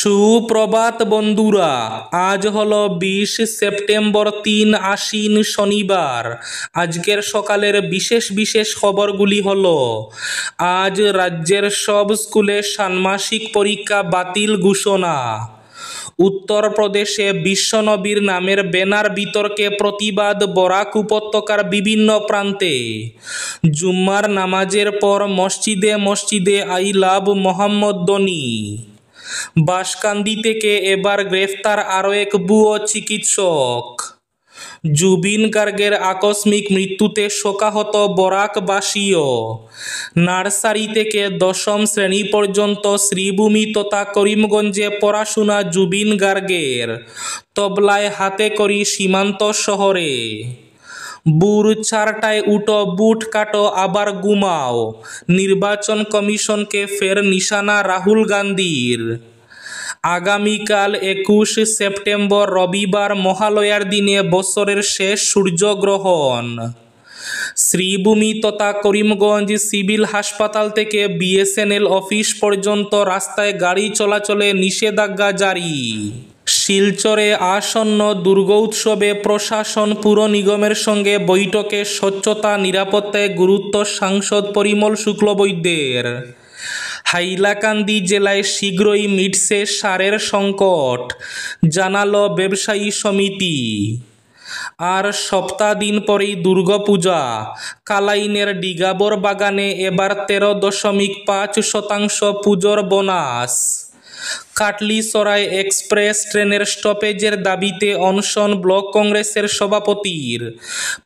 সুপ্রভাত বন্ধুরা, আজ হলো 20 সেপ্টেম্বর, 3 আশ্বিন, শনিবার। আজকের সকালের বিশেষ বিশেষ খবরগুলি হলো: আজ রাজ্যের সব স্কুলে ষান্মাসিক পরীক্ষা বাতিল ঘোষণা। উত্তরপ্রদেশে বিশ্বনবীর নামের ব্যানার বিতর্কে প্রতিবাদ বরাক উপত্যকার বিভিন্ন প্রান্তে। জুম্মার নামাজের পর মসজিদে মসজিদে আই লাভ মোহাম্মদ ধ্বনি। বাঁশকান্দি থেকে এবার গ্রেফতার আরও এক ভুয়ো চিকিৎসক। জুবিন গার্গের আকস্মিক মৃত্যুতে শোকাহত বরাকবাসীও। নার্সারি থেকে দশম শ্রেণী পর্যন্ত শ্রীভূমি তথা করিমগঞ্জে পড়াশোনা জুবিন গার্গের, তবলায় হাতে করি সীমান্ত শহরে। ভোর 4টায় উঠো, বুট কাটো, আবার ঘুমাও, নির্বাচন কমিশনকে ফের নিশানা রাহুল গান্ধীর। আগামীকাল 21 সেপ্টেম্বর রবিবার, মহালয়ার দিনে বছরের শেষ সূর্যগ্রহণ। শ্রীভূমি তথা করিমগঞ্জ সিভিল হাসপাতাল থেকে বিএসএনএল অফিস পর্যন্ত রাস্তায় গাড়ি চলাচলে নিষেধাজ্ঞা জারি। শিলচরে আসন্ন দুর্গোৎসবে প্রশাসন পুর নিগমের সঙ্গে বৈঠকে স্বচ্ছতা নিরাপত্তায় গুরুত্ব সাংসদ পরিমল শুক্লবৈদ্যের। হাইলাকান্দি জেলায় শীঘ্রই মিটছে সারের সংকট, জানালো ব্যবসায়ী সমিতি। আর সপ্তাহদিন পরেই দুর্গাপূজা। কালাইনের ডিগাবর বাগানে এবার 13.5% পুজোর বোনাস। কাটলিসরাই এক্সপ্রেস ট্রেনের স্টপেজের দাবিতে অনশন ব্লক কংগ্রেসের সভাপতির।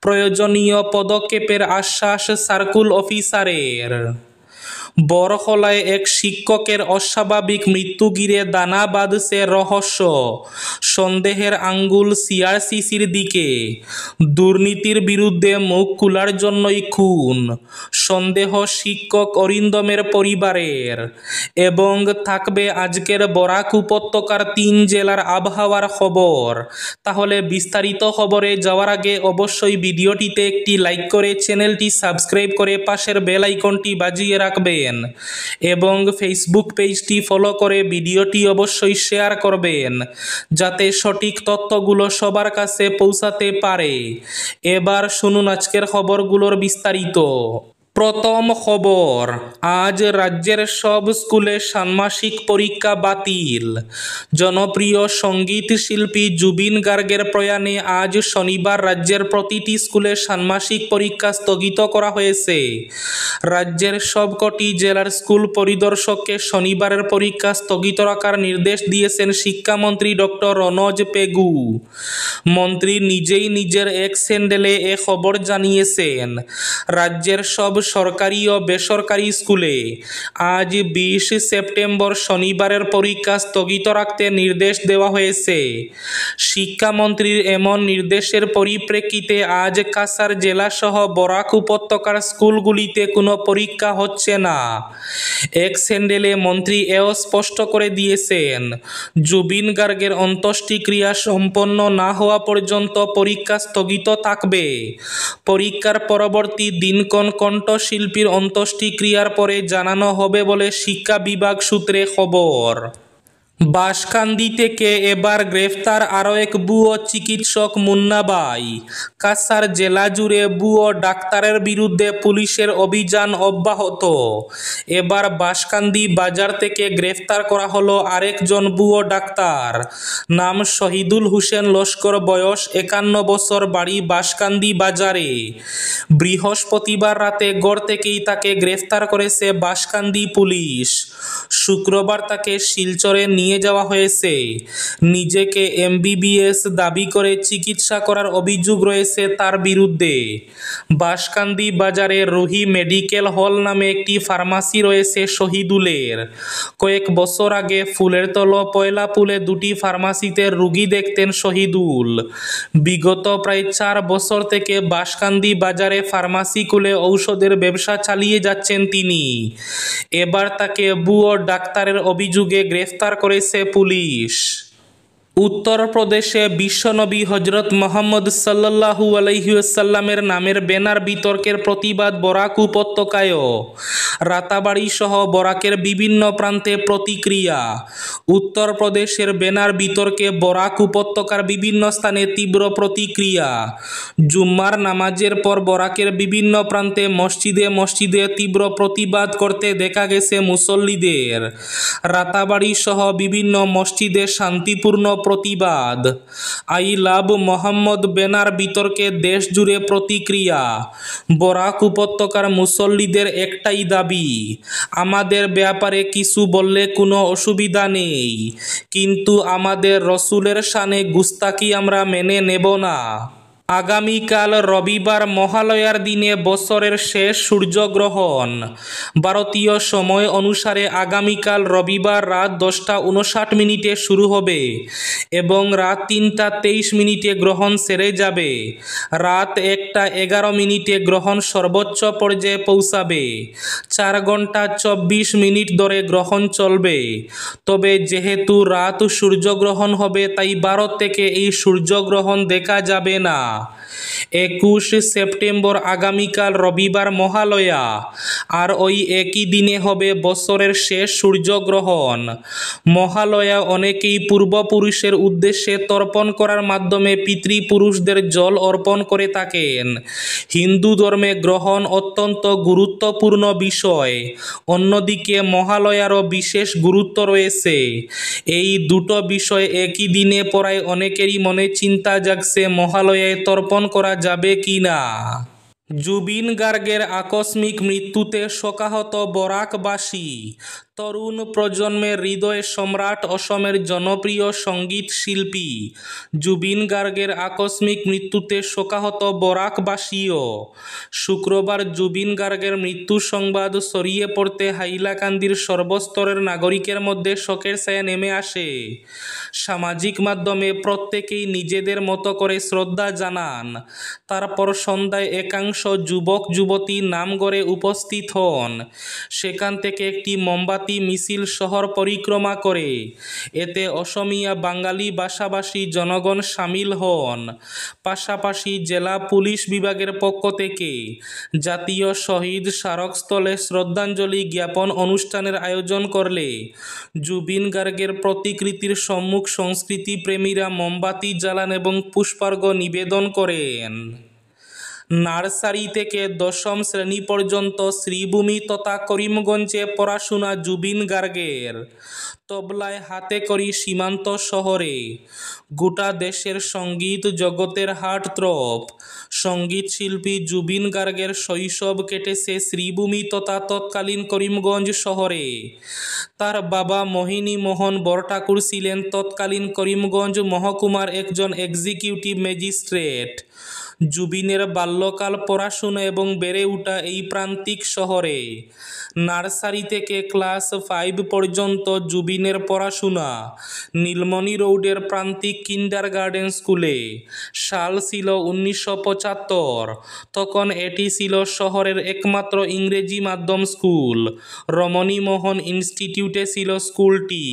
প্রয়োজনীয় পদক্ষেপের আশ্বাস সার্কুল অফিসারের। বরহলায় এক শিক্ষকের অস্বাভাবিক মৃত্যু ঘিরে দানা বাঁধছে রহস্য। সন্দেহের আঙ্গুল সিআরসিসির দিকে। দুর্নীতির বিরুদ্ধে মুখ খোলার জন্যই খুন, সন্দেহ শিক্ষক অরিন্দমের পরিবারের। এবং থাকবে আজকের বরাক উপত্যকার 3 জেলার আবহাওয়ার খবর। তাহলে বিস্তারিত খবরে যাওয়ার আগে অবশ্যই ভিডিওটিতে একটি লাইক করে চ্যানেলটি সাবস্ক্রাইব করে পাশের বেল আইকনটি বাজিয়ে রাখবেন এবং ফেসবুক পেজটি ফলো করে ভিডিওটি অবশ্যই শেয়ার করবেন, যাতে সঠিক তথ্যগুলো সবার কাছে পৌঁছাতে পারে। এবার শুনুন আজকের খবরগুলোর বিস্তারিত। প্রথম খবর, আজ রাজ্যের সব স্কুলে ষান্মাসিক পরীক্ষা বাতিল। জনপ্রিয় সঙ্গীত শিল্পী জুবিন গার্গের প্রয়াণে আজ শনিবার রাজ্যের প্রতিটি স্কুলে ষান্মাসিক পরীক্ষা স্থগিত করা হয়েছে। রাজ্যের সবকটি জেলার স্কুল পরিদর্শককে শনিবারের পরীক্ষা স্থগিত রাখার নির্দেশ দিয়েছেন শিক্ষামন্ত্রী ডক্টর রনজ পেগু। মন্ত্রী নিজেই নিজের এক্স হ্যান্ডেলে এ খবর জানিয়েছেন। রাজ্যের সব সরকারি ও বেসরকারি স্কুলে আজ 20 সেপ্টেম্বর শনিবারের পরীক্ষা স্থগিত রাখতে নির্দেশ দেওয়া হয়েছে। শিক্ষামন্ত্রীর এমন নির্দেশের পরিপ্রেক্ষিতে আজ কাছাড় জেলাসহ বরাক উপত্যকার স্কুলগুলিতে কোনো পরীক্ষা হচ্ছে না। এক্স হ্যান্ডেলে মন্ত্রী এও স্পষ্ট করে দিয়েছেন, জুবিন গার্গের অন্ত্যেষ্টিক্রিয়া সম্পন্ন না হওয়া পর্যন্ত পরীক্ষা স্থগিত থাকবে। পরীক্ষার পরবর্তী দিনক্ষণ কণ্ঠশিল্পীর অন্ত্যেষ্টিক্রিয়ার পরে জানানো হবে বলে শিক্ষা বিভাগ সূত্রে খবর। বাঁশকান্দি থেকে এবার গ্রেফতার আরও এক ভুয়ো চিকিৎসক মুন্নাভাই। কাছাড় জেলা জুড়ে ভুয়ো ডাক্তারের বিরুদ্ধে পুলিশের অভিযান অব্যাহত। এবার বাঁশকান্দি বাজার থেকে গ্রেফতার করা হলো আরেকজন ভুয়ো ডাক্তার। নাম শহীদুল হোসেন লস্কর, বয়স 51 বছর, বাড়ি বাঁশকান্দি বাজারে। বৃহস্পতিবার রাতে গড় থেকেই তাকে গ্রেফতার করেছে বাঁশকান্দি পুলিশ। শুক্রবার তাকে শিলচরে নিয়ে যাওয়া হয়েছে। নিজেকে এমবিবিএস দাবি করে চিকিৎসা করার অভিযোগ রয়েছে তার বিরুদ্ধে। বাঁশকান্দি বাজারে রুহি মেডিকেল হল নামে একটি ফার্মাসি রয়েছে শহীদুলের। কয়েক বছর আগে ফুলেরতল ও পয়লাপুলে 2টি ফার্মাসিতে রোগী দেখতেন শহীদুল। বিগত প্রায় 4 বছর থেকে বাঁশকান্দি বাজারে ফার্মাসি খুলে ঔষধের ব্যবসা চালিয়ে যাচ্ছেন তিনি। এবার তাকে ভুয়ো ডাক্তারের অভিযোগে গ্রেফতার করেছে পুলিশ। উত্তরপ্রদেশে বিশ্বনবী হজরত মোহাম্মদ সাল্লাল্লাহু আলাইহি ওয়াসাল্লামের নামের ব্যানার বিতর্কের প্রতিবাদ বরাক উপত্যকায়ও। রাতাবাড়ি সহ বরাকের বিভিন্ন প্রান্তে প্রতিক্রিয়া। উত্তরপ্রদেশের ব্যানার বিতর্কে বরাক উপত্যকার বিভিন্ন স্থানে তীব্র প্রতিক্রিয়া। জুম্মার নামাজের পর বরাকের বিভিন্ন প্রান্তে মসজিদে মসজিদে তীব্র প্রতিবাদ করতে দেখা গেছে মুসল্লিদের। রাতাবাড়ি সহ বিভিন্ন মসজিদে শান্তিপূর্ণ প্রতিবাদ। আই লাভ মোহাম্মদ ব্যানার বিতর্কে দেশ জুড়ে প্রতিক্রিয়া। বরাক উপত্যকার মুসল্লিদের একটাই দাবি, আমাদের ব্যাপারে কিছু বললে কোনো অসুবিধা নেই, কিন্তু আমাদের রসুলের শানে গুস্তাকি আমরা মেনে নেব না। আগামীকাল রবিবার মহালয়ার দিনে বছরের শেষ সূর্যগ্রহণ। ভারতীয় সময় অনুসারে আগামীকাল রবিবার রাত 10:59 শুরু হবে এবং রাত 3:23 গ্রহণ সেরে যাবে। রাত 1:11 গ্রহণ সর্বোচ্চ পর্যায়ে পৌঁছাবে। 4 ঘন্টা 24 মিনিট ধরে গ্রহণ চলবে। তবে যেহেতু রাত সূর্যগ্রহণ হবে তাই ভারত থেকে এই সূর্যগ্রহণ দেখা যাবে না। 21 সেপ্টেম্বর আগামীকাল রবিবার মহালয়া, আর ওই একই দিনে হবে বছরের শেষ সূর্যগ্রহণ। মহালয়া অনেকেই পূর্বপুরুষের উদ্দেশ্যে তর্পণ করার মাধ্যমে পিতৃপুরুষদের জল অর্পণ করে থাকেন। হিন্দু ধর্মে গ্রহণ অত্যন্ত গুরুত্বপূর্ণ বিষয়। অন্যদিকে মহালয়ারও বিশেষ গুরুত্ব রয়েছে। এই দুটো বিষয় একই দিনে পড়ায় অনেকেরই মনে চিন্তা জাগছে মহালয়ায় তর্পণ করা যাবে কি না। জুবিন গার্গের আকস্মিক মৃত্যুতে শোকাহত বরাকবাসী। তরুণ প্রজন্মের হৃদয় সম্রাট অসমের জনপ্রিয় সঙ্গীত শিল্পী জুবিন গার্গের আকস্মিক মৃত্যুতে শোকাহত বরাকবাসীও। শুক্রবার জুবিন গার্গের মৃত্যু সংবাদ ছড়িয়ে পড়তে হাইলাকান্দির সর্বস্তরের নাগরিকের মধ্যে শোকের ছায়া নেমে আসে। সামাজিক মাধ্যমে প্রত্যেকেই নিজেদের মতো করে শ্রদ্ধা জানান। তারপর সন্ধ্যায় একাংশ যুবক যুবতী নামগড়ে উপস্থিত হন। সেখান থেকে একটি মোমবাতি মিছিল শহর পরিক্রমা করে। এতে অসমিয়া বাঙালি ভাষাভাষী জনগণ সামিল হন। পাশাপাশি জেলা পুলিশ বিভাগের পক্ষ থেকে জাতীয় শহীদ স্মারকস্থলে শ্রদ্ধাঞ্জলি জ্ঞাপন অনুষ্ঠানের আয়োজন করলে জুবিন গার্গের প্রতিকৃতির সম্মুখ সংস্কৃতি প্রেমীরা মোমবাতি জ্বালান এবং পুষ্পার্ঘ্য নিবেদন করেন। নার্সারি থেকে 10ম শ্রেণী পর্যন্ত শ্রীভূমি তথা করিমগঞ্জে পড়াশোনা জুবিন গার্গের। তবলায় হাতে করি সীমান্ত শহরে। গোটা দেশের সঙ্গীত জগতের হার্টথ্রব সঙ্গীত শিল্পী জুবিন গার্গের শৈশব কেটেছে শ্রীভূমি তথা তৎকালীন করিমগঞ্জ শহরে। তার বাবা মোহিনী মোহন বরঠাকুর ছিলেন তৎকালীন করিমগঞ্জ মহকুমার একজন এক্সিকিউটিভ ম্যাজিস্ট্রেট। জুবিনের বাল্যকাল, পড়াশোনা এবং বেড়ে ওঠা এই প্রান্তিক শহরে। নার্সারি থেকে ক্লাস 5 পর্যন্ত জুবিনের পড়াশোনা নীলমণি রোডের প্রান্তিক কিন্ডারগার্টেন স্কুলে। সাল ছিল 1975। তখন এটি ছিল শহরের একমাত্র ইংরেজি মাধ্যম স্কুল। রমণী মোহন ইনস্টিটিউটে ছিল স্কুলটি।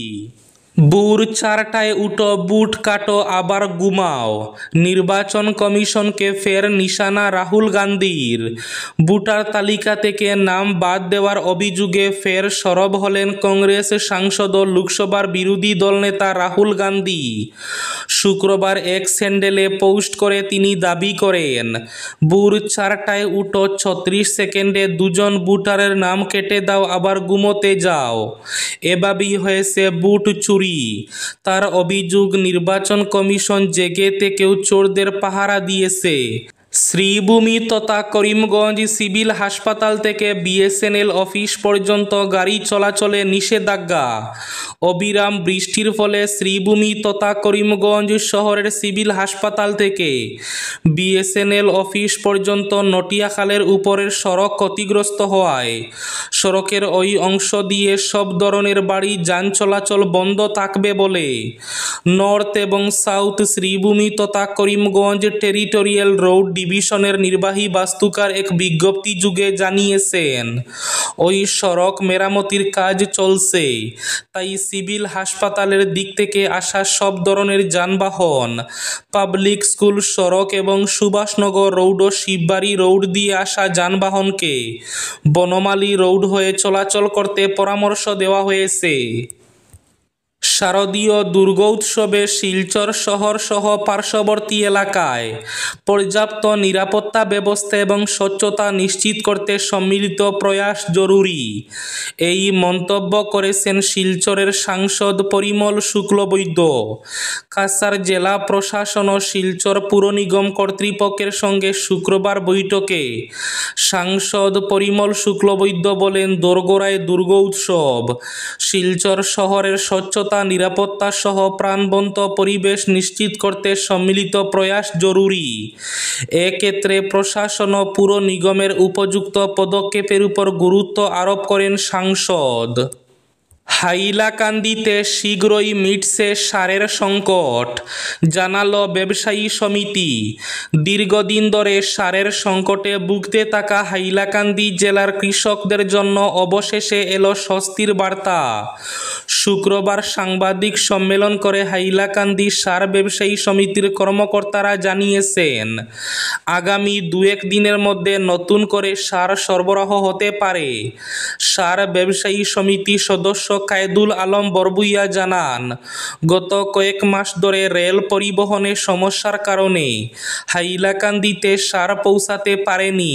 ভোর 4টায় উঠো, বুট কাটো, আবার ঘুমাও। নির্বাচন কমিশনকে ফের নিশানা রাহুল গান্ধীর। ভোটার তালিকা থেকে নাম বাদ দেওয়ার অভিযোগে ফের সরব হলেন কংগ্রেস সাংসদ ও লোকসভার বিরোধী দলনেতা রাহুল গান্ধী। শুক্রবার এক স্যান্ডেলে পোস্ট করে তিনি দাবি করেন, ভোর 4টায় উঠো, 36 সেকেন্ডে 2 জন ভোটারের নাম কেটে দাও, আবার ঘুমোতে যাও। এভাবেই হয়েছে ভোট চুরি। তার অভিযোগ, নির্বাচন কমিশন জেগে থেকেও চোরদের পাহারা দিয়েছে। শ্রীভূমি তথা করিমগঞ্জ সিভিল হাসপাতাল থেকে বিএসএনএল অফিস পর্যন্ত গাড়ি চলাচলে নিষেধাজ্ঞা। অবিরাম বৃষ্টির ফলে শ্রীভূমি তথা করিমগঞ্জ শহরের সিভিল হাসপাতাল থেকে বিএসএনএল অফিস পর্যন্ত নটিয়াখালের উপরের সড়ক ক্ষতিগ্রস্ত হওয়ায় সড়কের ওই অংশ দিয়ে সব ধরনের বাড়ি যান চলাচল বন্ধ থাকবে বলে নর্থ এবং সাউথ শ্রীভূমি তথা করিমগঞ্জ টেরিটোরিয়াল রোড ডিভিশনের নির্বাহী বাস্তুকার এক বিজ্ঞপ্তি যুগে জানিয়েছেন, ওই সড়ক মেরামতির কাজ চলছে, তাই সিভিল হাসপাতালের দিক থেকে আসা সব ধরনের যানবাহন পাবলিক স্কুল সড়ক এবং সুভাষনগর রোড ও শিববাড়ি রোড দিয়ে আসা যানবাহনকে বনমালী রোড হয়ে চলাচল করতে পরামর্শ দেওয়া হয়েছে। শারদীয় দুর্গোৎসবে শিলচর শহর সহ পার্শ্ববর্তী এলাকায় পর্যাপ্ত নিরাপত্তা ব্যবস্থা এবং স্বচ্ছতা নিশ্চিত করতে সম্মিলিত প্রয়াস জরুরি, এই মন্তব্য করেছেন শিলচরের সাংসদ পরিমল শুক্লবৈদ্য। কাছাড় জেলা প্রশাসন ও শিলচর পুর নিগম কর্তৃপক্ষের সঙ্গে শুক্রবার বৈঠকে সাংসদ পরিমল শুক্লবৈদ্য বলেন, দোরগোড়ায় দুর্গোৎসব, শিলচর শহরের স্বচ্ছতা নিরাপত্তা সহ প্রাণবন্ত পরিবেশ নিশ্চিত করতে সম্মিলিত প্রয়াস জরুরি। এক্ষেত্রে প্রশাসন ও পুর নিগমের উপযুক্ত পদক্ষেপের উপর গুরুত্ব আরোপ করেন সাংসদ। হাইলাকান্দিতে শীঘ্রই মিটছে সারের সংকট, জানালো ব্যবসায়ী সমিতি। দীর্ঘদিন ধরে সারের সংকটে ভুগতে থাকা হাইলাকান্দি জেলার কৃষকদের জন্য অবশেষে এলো স্বস্তির বার্তা। শুক্রবার সাংবাদিক সম্মেলন করে হাইলাকান্দি সার ব্যবসায়ী সমিতির কর্মকর্তারা জানিয়েছেন, আগামী 2-1 দিনের মধ্যে নতুন করে সার সরবরাহ হতে পারে। সার ব্যবসায়ী সমিতি সদস্য কায়েদুল আলম বরবুইয়া জানান, গত কয়েক মাস ধরে রেল পরিবহনে সমস্যার কারণে হাইলাকান্দিতে সার পৌঁছাতে পারেনি,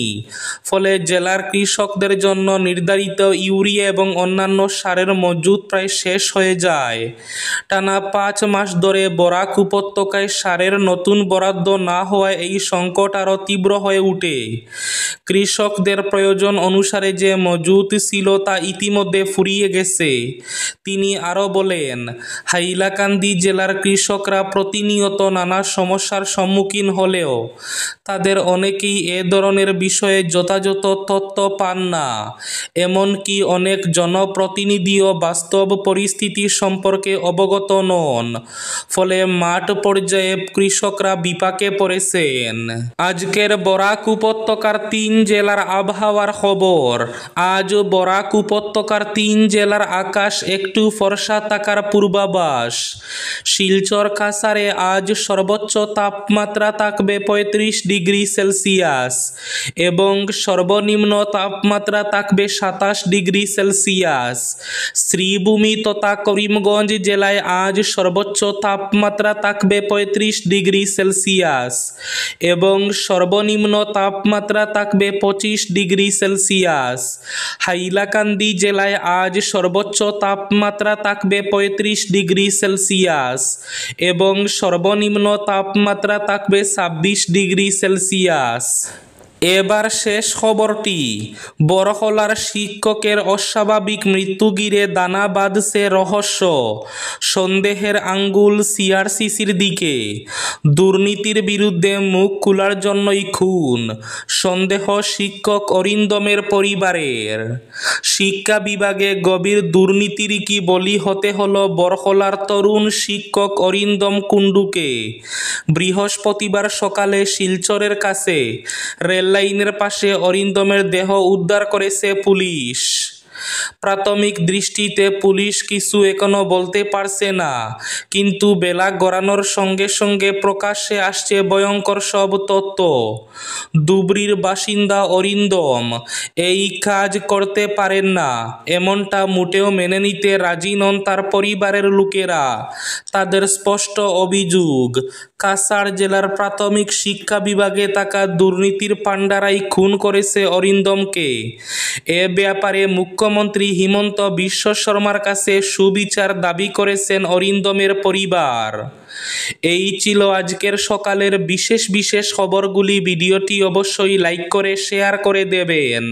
ফলে জেলার কৃষকদের জন্য নির্ধারিত ইউরিয়া এবং অন্যান্য সারের মজুদ প্রায় শেষ হয়ে যায়। টানা 5 মাস ধরে বরাক উপত্যকায় সারের নতুন বরাদ্দ না হওয়ায় এই সংকট আরও তীব্র হয়ে ওঠে। কৃষকদের প্রয়োজন অনুসারে যে মজুদ ছিল তা ইতিমধ্যে ফুরিয়ে গেছে। তিনি আরও বলেন, হাইলাকান্দি জেলার কৃষকরা প্রতিনিয়ত নানা সমস্যার সম্মুখীন হলেও তাদের অনেকেই এ ধরনের বিষয়ে যথাযথ তথ্য পান না, এমনকি অনেক জনপ্রতিনিধিও বাস্তব পরিস্থিতি সম্পর্কে অবগত নন, ফলে মাঠ পর্যায়ে কৃষকরা বিপাকে পড়েছেন। আজকের বরাক উপত্যকার 3 জেলার আবহাওয়ার খবর। আজ বরাক উপত্যকার 3 জেলার আকাশ একটু ফর্সা থাকার পূর্বাভাস। শিলচর কাছাড়ে আজ সর্বোচ্চ তাপমাত্রা থাকবে 35 ডিগ্রি সেলসিয়াস এবং সর্বনিম্ন তাপমাত্রা থাকবে 27 ডিগ্রি সেলসিয়াস। শ্রীভূমি তথা করিমগঞ্জ জেলায় আজ সর্বোচ্চ তাপমাত্রা থাকবে 35 ডিগ্রি সেলসিয়াস এবং সর্বনিম্ন তাপমাত্রা থাকবে 25 ডিগ্রি সেলসিয়াস। হাইলাকান্দি জেলায় আজ সর্বোচ্চ তাপমাত্রা থাকবে 35 ডিগ্রি সেলসিয়াস এবং সর্বনিম্ন তাপমাত্রা থাকবে 26 ডিগ্রি সেলসিয়াস। এবার শেষ খবরটি। বরহলার শিক্ষকের অস্বাভাবিক মৃত্যু ঘিরে দানা বাঁধছে রহস্য, সন্দেহের আঙ্গুল সিআরসিসির দিকে। দুর্নীতির বিরুদ্ধে মুখ খোলার জন্যই খুন, সন্দেহ শিক্ষক অরিন্দমের পরিবারের। শিক্ষা বিভাগে গভীর দুর্নীতির কি বলি হতে হলো বরহলার তরুণ শিক্ষক অরিন্দম কুণ্ডুকে। বৃহস্পতিবার সকালে শিলচরের কাছে রেললাইনের পাশে অরিন্দমের দেহ উদ্ধার করেছে পুলিশ। প্রাথমিক দৃষ্টিতে পুলিশ কিছু এখনো বলতে পারছে না, কিন্তু বেলা গড়ানোর সঙ্গে সঙ্গে প্রকাশ্যে আসছে ভয়ঙ্কর সব তথ্য। ধুবড়ীর বাসিন্দা অরিন্দম এই কাজ করতে পারেন না, এমনটা মোটেও মেনে নিতে রাজি নন তার পরিবারের লোকেরা। তাদের স্পষ্ট অভিযোগ, কাছাড় জেলার প্রাথমিক শিক্ষা বিভাগে থাকা দুর্নীতির পাণ্ডারাই খুন করেছে অরিন্দমকে। এ ব্যাপারে মুখ্যমন্ত্রী হিমন্ত বিশ্ব শর্মার কাছে সুবিচার দাবি করেছেন অরিন্দমের পরিবার। এই ছিল আজকের সকালের বিশেষ খবরগুলি। ভিডিওটি অবশ্যই লাইক করে শেয়ার করে দেবেন।